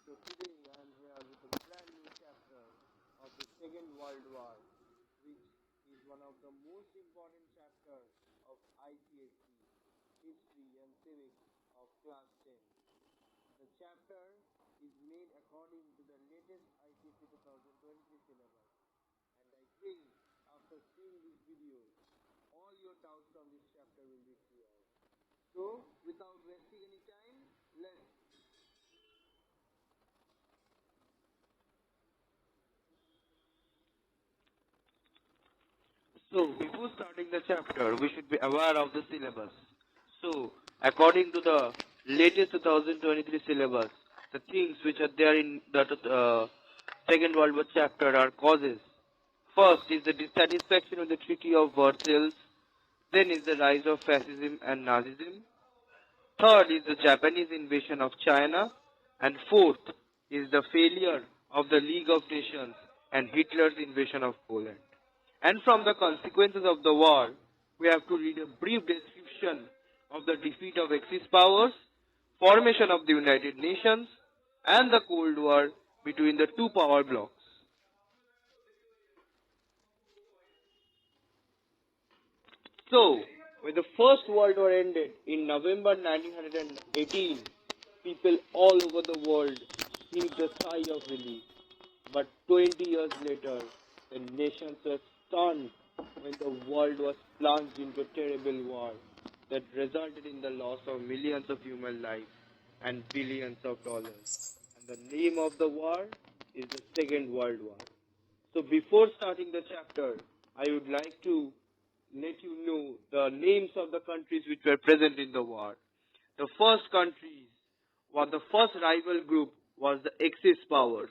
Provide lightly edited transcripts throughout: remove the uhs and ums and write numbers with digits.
So today I am here with a brand new chapter of the Second World War, which is one of the most important chapters of Icse, History and Civics of Class 10. The chapter is made according to the latest Icse 2023 syllabus, and I think after seeing this video, all your doubts on this chapter will be cleared. So, without wasting any time, let's So, before starting the chapter, we should be aware of the syllabus. So, according to the latest 2023 syllabus, the things which are there in the Second World War chapter are causes. First is the dissatisfaction with the Treaty of Versailles, then is the rise of fascism and Nazism, third is the Japanese invasion of China, and fourth is the failure of the League of Nations and Hitler's invasion of Poland. And from the consequences of the war, we have to read a brief description of the defeat of Axis powers, formation of the United Nations, and the Cold War between the two power blocks. So, when the First World War ended in November 1918, people all over the world heaved a sigh of relief. But 20 years later, the nations were stunned when the world was plunged into a terrible war that resulted in the loss of millions of human lives and billions of dollars. And the name of the war is the Second World War. So before starting the chapter, I would like to let you know the names of the countries which were present in the war. The first countries, the first rival group was the Axis powers.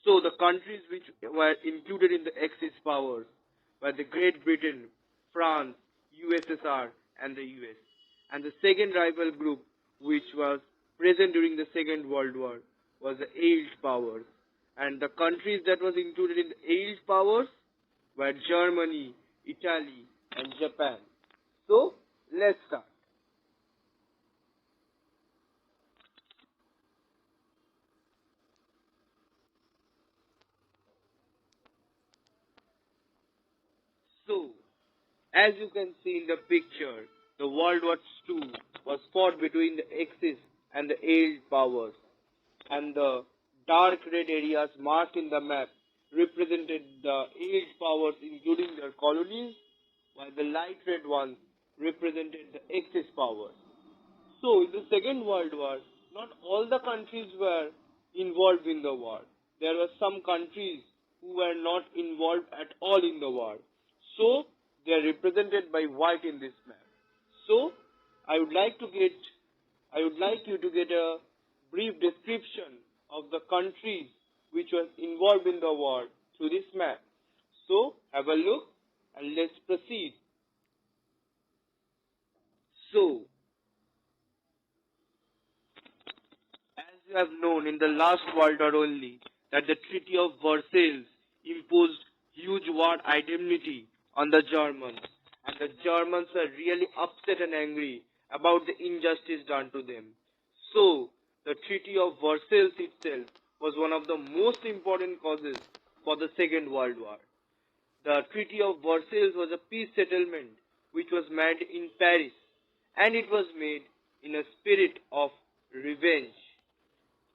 So the countries which were included in the Axis powers were the Great Britain, France, USSR and the US. And the second rival group which was present during the Second World War was the Allied powers. And the countries that was included in the Allied powers were Germany, Italy and Japan. So let's start. So, as you can see in the picture, the World War II was fought between the Axis and the Allied powers, and the dark red areas marked in the map represented the Allied powers including their colonies, while the light red ones represented the Axis powers. So, in the Second World War, not all the countries were involved in the war. There were some countries who were not involved at all in the war. So, they are represented by white in this map. So, I would like you to get a brief description of the countries which were involved in the war through this map. So, have a look and let's proceed. So, as you have known in the last World War only, that the Treaty of Versailles imposed huge war indemnity on the Germans, and the Germans were really upset and angry about the injustice done to them. So, the Treaty of Versailles itself was one of the most important causes for the Second World War. The Treaty of Versailles was a peace settlement which was made in Paris, and it was made in a spirit of revenge.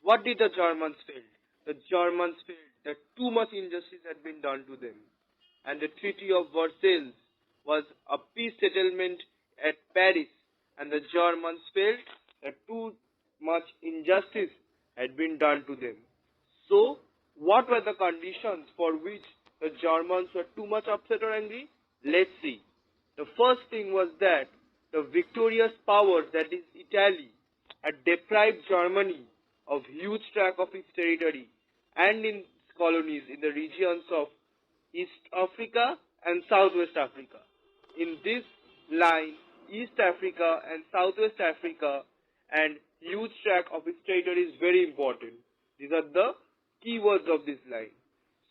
What did the Germans feel? The Germans felt that too much injustice had been done to them, and the Treaty of Versailles was a peace settlement at Paris, and the Germans felt that too much injustice had been done to them. So, what were the conditions for which the Germans were too much upset or angry? Let's see. The first thing was that the victorious power, that is Italy, had deprived Germany of huge tract of its territory and in its colonies in the regions of East Africa and Southwest Africa. In this line, East Africa and Southwest Africa and huge tract of its territory is very important. These are the keywords of this line.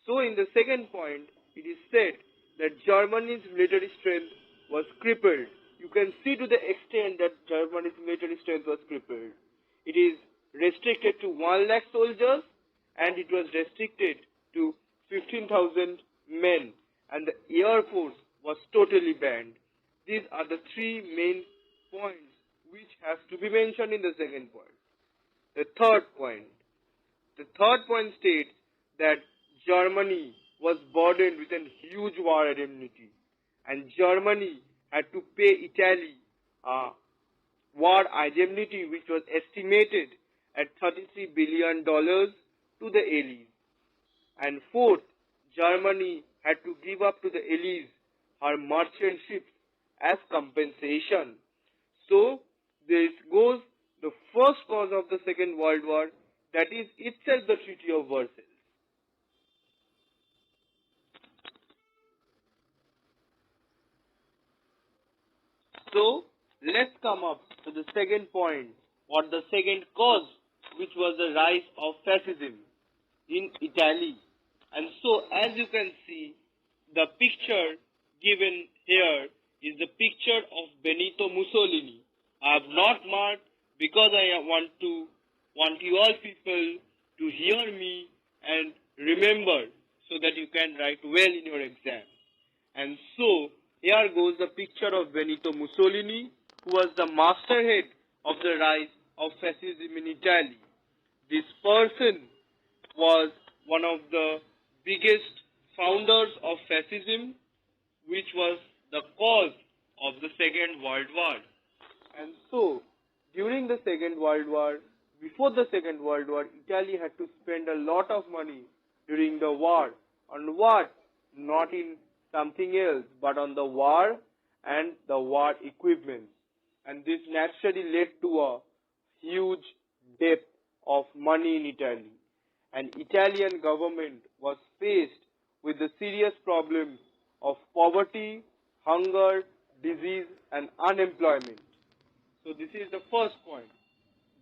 So in the second point, it is said that Germany's military strength was crippled. You can see to the extent that Germany's military strength was crippled. It is restricted to 1 lakh soldiers, and it was restricted to 15,000 men, and the air force was totally banned. These are the three main points which have to be mentioned in the second point. The third point. The third point states that Germany was burdened with a huge war indemnity, and Germany had to pay Italy a war indemnity which was estimated at $33 billion to the Allies. And fourth, Germany had to give up to the Allies her merchant ships as compensation. So, this goes the first cause of the Second World War, that is itself the Treaty of Versailles. So, let's come up to the second point, or the second cause, which was the rise of fascism in Italy. And so, as you can see, the picture given here is the picture of Benito Mussolini. I have not marked because I want you all people to hear me and remember so that you can write well in your exam. And so, here goes the picture of Benito Mussolini, who was the masterhead of the rise of fascism in Italy. This person was one of the biggest founders of fascism, which was the cause of the Second World War. And so, during the Second World War, before the Second World War, Italy had to spend a lot of money during the war. On what? Not in something else, but on the war and the war equipment. And this naturally led to a huge debt of money in Italy. And Italian government was faced with the serious problems of poverty, hunger, disease, and unemployment. So this is the first point.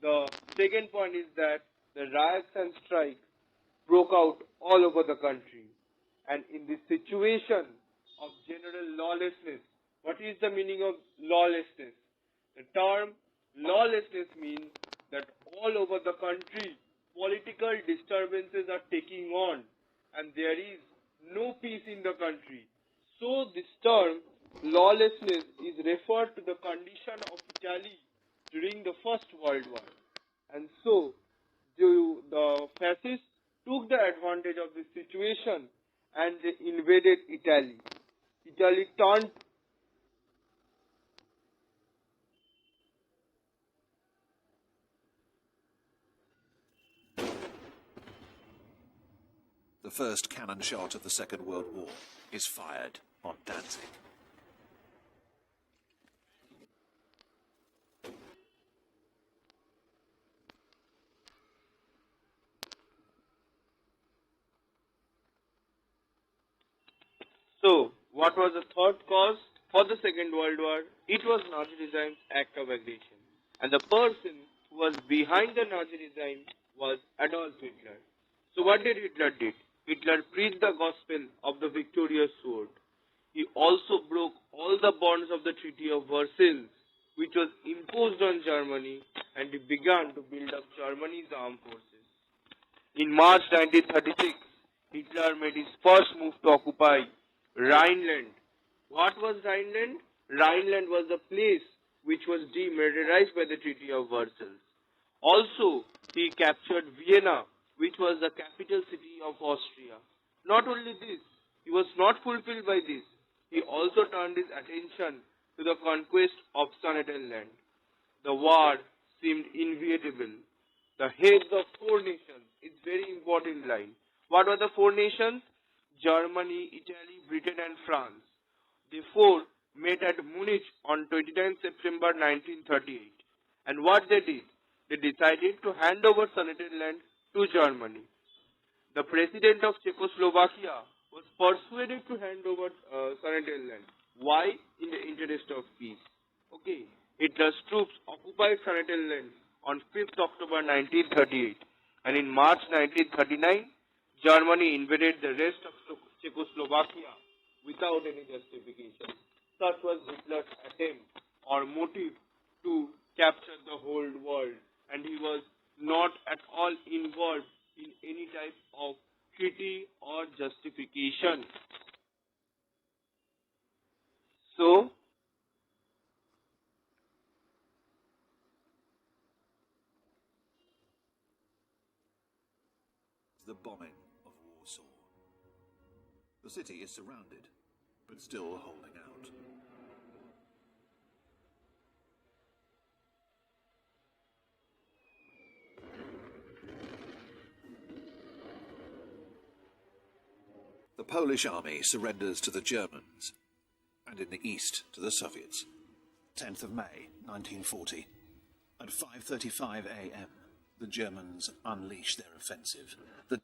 The second point is that the riots and strikes broke out all over the country. And in this situation of general lawlessness, what is the meaning of lawlessness? The term lawlessness means that all over the country, political disturbances are taking on and there is no peace in the country. So this term lawlessness is referred to the condition of Italy during the First World War. And so the fascists took the advantage of this situation and they invaded Italy. Italy turned The first cannon shot of the Second World War is fired on Danzig. So, what was the third cause for the Second World War? It was Nazi regime's act of aggression. And the person who was behind the Nazi regime was Adolf Hitler. So what did Hitler do? Hitler preached the gospel of the victorious sword. He also broke all the bonds of the Treaty of Versailles, which was imposed on Germany, and he began to build up Germany's armed forces. In March 1936, Hitler made his first move to occupy Rhineland. What was Rhineland? Rhineland was the place which was demilitarized by the Treaty of Versailles. Also, he captured Vienna, which was the capital city of Austria. Not only this, he was not fulfilled by this. He also turned his attention to the conquest of Sudetenland. The war seemed inevitable. The heads of four nations, it's very important line. What were the four nations? Germany, Italy, Britain and France. The four met at Munich on 29 September 1938. And what they did? They decided to hand over Sudetenland to Germany. The president of Czechoslovakia was persuaded to hand over Sudetenland. Why? In the interest of peace. Okay. Hitler's troops occupied Sudetenland on 5th October 1938. And in March 1939, Germany invaded the rest of Czechoslovakia without any justification. Such was Hitler's attempt or motive to capture the whole world, and he was not at all involved in any type of treaty or justification. So, the bombing of Warsaw. The city is surrounded, but still holding out. The Polish army surrenders to the Germans, and in the east to the Soviets. 10th of May, 1940. At 5:35 a.m., the Germans unleash their offensive. The